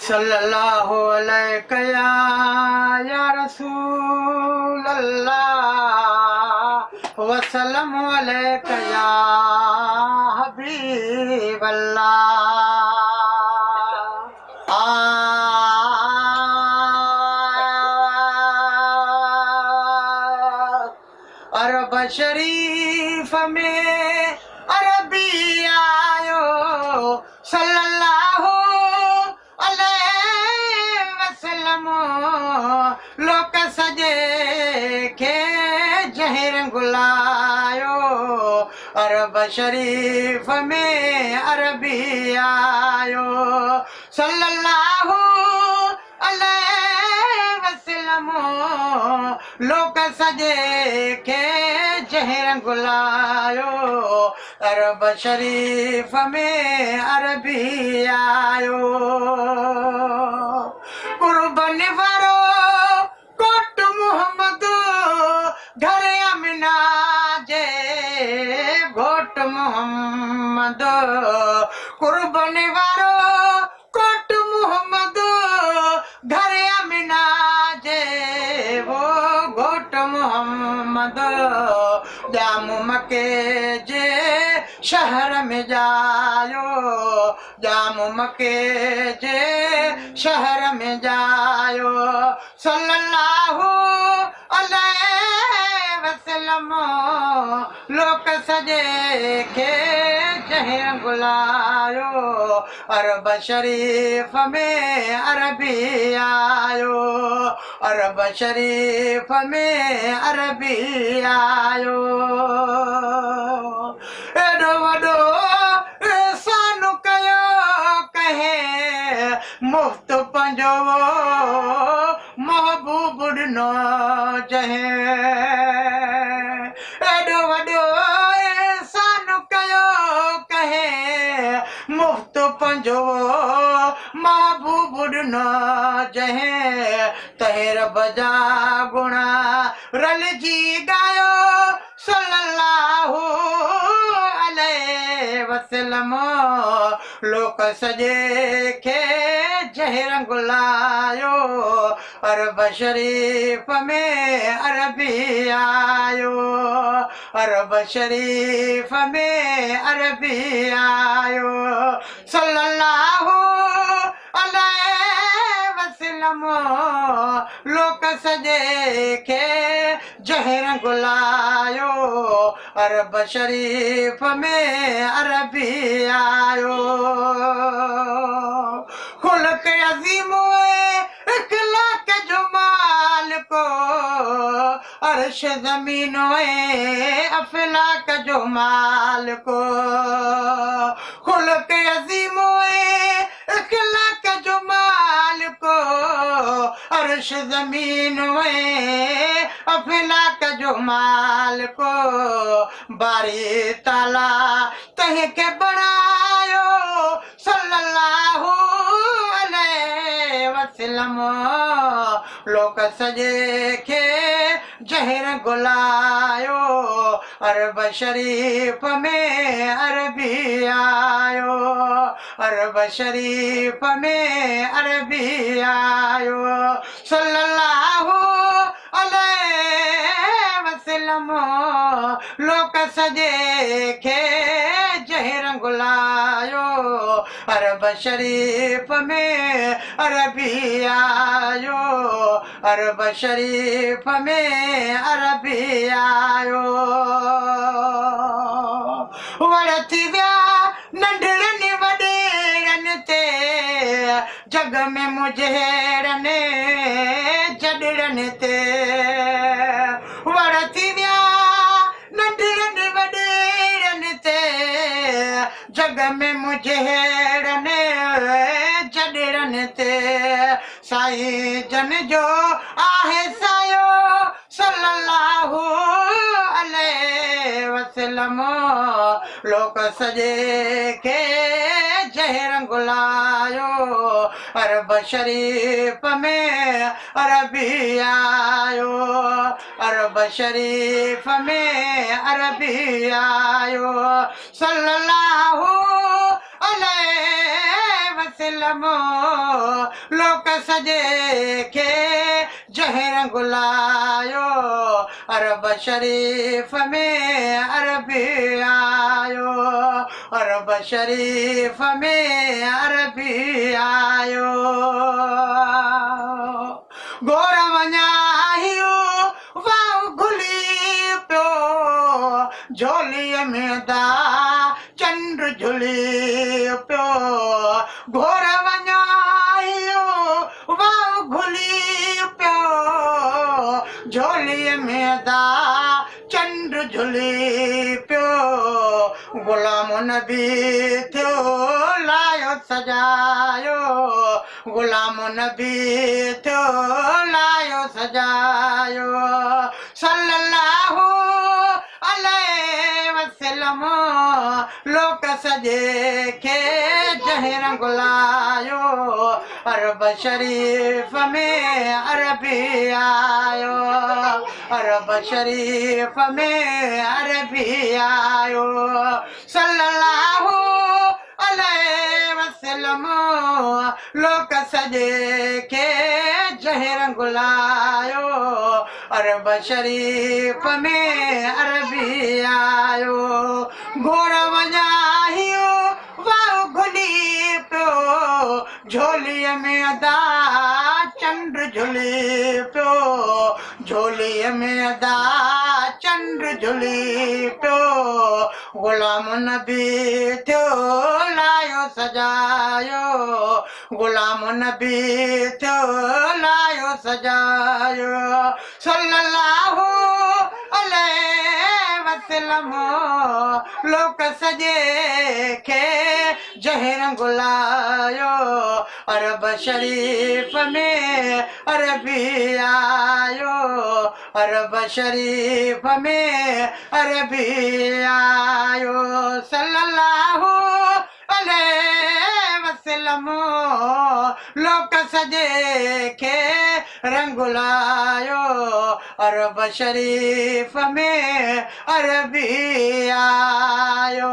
सल्लल्लाहु अलैका या रसूल अल्लाह वसल्लम अलैका या हबीब अल्लाह। अरब शरीफ में अरबी आयो सल्लल्लाहु अलैहि वसल्लम लोक सजे के जहर गुलायो। अरब शरीफ में अरबी आयो सल्लल्लाहु अलैहि वसल्लम लोक सजे के जहर गुलायो। अरब शरीफ में अरबी आयो। कुर्बन वारो कोट मोहम्मद घर अमिना जे घोट मोहम्मद। कुर्बन वारो कोट मोहम्मद घर अमिना जे वो घोट मोहम्मद। जाम मके जे शहर में जायो जाम मके जे शहर में जायो सल्लल्लाहु अलैहि वसल्लम लोक सजे के जहर गुलायो। अरब शरीफ में अरबी आयो अरब शरीफ में अरबी आयो। एडो वडो सानु कयो कहे मुफ्त पंजो महबूब नो जहे। एडो वडो सानु कयो कहे मुफ्त पंजो महबूब नो जहे। तहेर बजा गुणा रल जी गायो सल्लल्लाहु अलैहि वसल्लम लोक सजे के जहर गुलायो। अरब शरीफ में अरबी आयो अरब शरीफ में अरबी आयो सल्लल्लाहु अलैहि वसल्लम लोक सजे के जहर गुलायो। अरब शरीफ में अरबी आयो। खुल्क अजीम इखलाक जुमाल को अर्श जमीन अफलाक जुमाल को। खुल्क अजीम इखलाक जुमाल को अर्श जमीन अफलाक जुमाल को। बारी ताला तह के बनायो सल्लल्लाहु अलैहि वसल्लम लोक सजे के जहर गुलायो। अरब शरीफ में अरबी आयो अरब शरीफ में अरबी आयो सल्लल्लाहु अलैहि वसल्लम लोक सजे के जहर गुलायो। अरब शरीफ में अरबी आयो अरब शरीफ में अरबी आयो। वरती व्या नंढड़नि वडेरनि ते जग में मुजहरनि जडड़नि ते। वरती व्या नंढड़नि वडेरनि ते जग में मुजहरनि जडड़नि ते। साईं जन जो आहे सायो सल्लल्लाहु अलैहि वसल्लम लोक सजे के जहर गुलायो। अरब शरीफ में अरबी आयो अरब शरीफ में अरबी आयो सल्लल्लाहु अलैहि वसल्लम लोक सजे खे जंहिं रंग लायो अरब शरीफ़ में अरबी आयो अरब शरीफ़ में अरबी आयो गोर वञायो वाह घुली पियो झोलीअ में दा चंड झुली पियो घोर वञायो वाह घुली पियो झोलीअ में दा चंड झुली पियो गुलाम नबी थियो लायो सजायो गुलाम नबी थियो लायो सजायो सल्लल्लाहु अलैहि वसल्लम लोक सजे खे जंहिं रंग लायो अरब शरीफ़ में अरबी आयो अरब शरीफ़ में अरबी आयो सल्लल्लाहु अलैहि वसल्लम लोक सजे खे जंहिं रंग लायो अरब शरीफ़ में अरबी आयो घोर वञायो वाह घुली पियो झोलीअ में दा चंड झुली पियो झोलीअ में दा चंड झुली पियो गुलाम नबी थियो लायो सजायो गुलाम नबी थियो लायो सजायो सल्लल्लाहु अलैहि वसल्लम लोक सजे खे जंहिं रंग लायो अरब शरीफ़ में अरबी आयो अरब शरीफ़ में अरबी आयो सल्लल्लाहु अलैहि वसल्लम लोक सजे खे रंग लायो अरब शरीफ़ में अरबी आयो